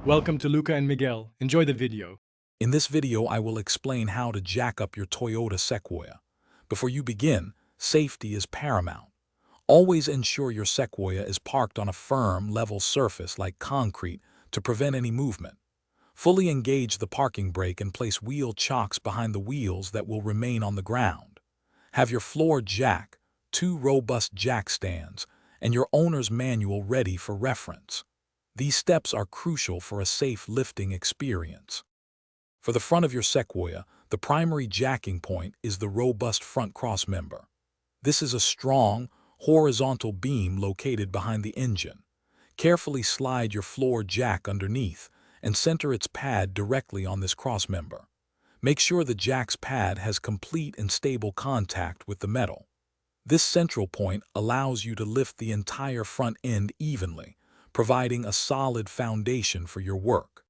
Welcome to Luca and Miguel. Enjoy the video. In this video, I will explain how to jack up your Toyota Sequoia. Before you begin, safety is paramount. Always ensure your Sequoia is parked on a firm, level surface like concrete to prevent any movement. Fully engage the parking brake and place wheel chocks behind the wheels that will remain on the ground. Have your floor jack, 2 robust jack stands, and your owner's manual ready for reference. These steps are crucial for a safe lifting experience. For the front of your Sequoia, the primary jacking point is the robust front crossmember. This is a strong, horizontal beam located behind the engine. Carefully slide your floor jack underneath and center its pad directly on this crossmember. Make sure the jack's pad has complete and stable contact with the metal. This central point allows you to lift the entire front end evenly, providing a solid foundation for your work.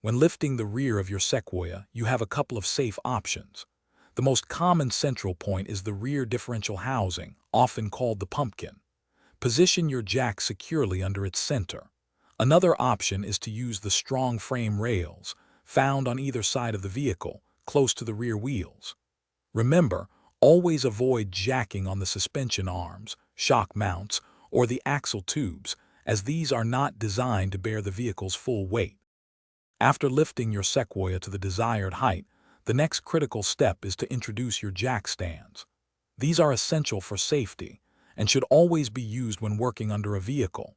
When lifting the rear of your Sequoia, you have a couple of safe options. The most common central point is the rear differential housing, often called the pumpkin. Position your jack securely under its center. Another option is to use the strong frame rails, found on either side of the vehicle, close to the rear wheels. Remember, always avoid jacking on the suspension arms, shock mounts, or the axle tubes, as these are not designed to bear the vehicle's full weight. After lifting your Sequoia to the desired height, the next critical step is to introduce your jack stands. These are essential for safety and should always be used when working under a vehicle.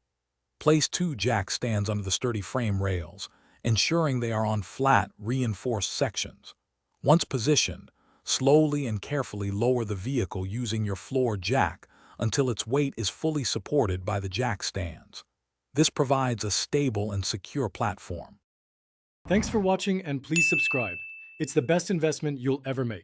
Place 2 jack stands under the sturdy frame rails, ensuring they are on flat, reinforced sections. Once positioned, slowly and carefully lower the vehicle using your floor jack until its weight is fully supported by the jack stands. This provides a stable and secure platform. Thanks for watching and please subscribe. It's the best investment you'll ever make.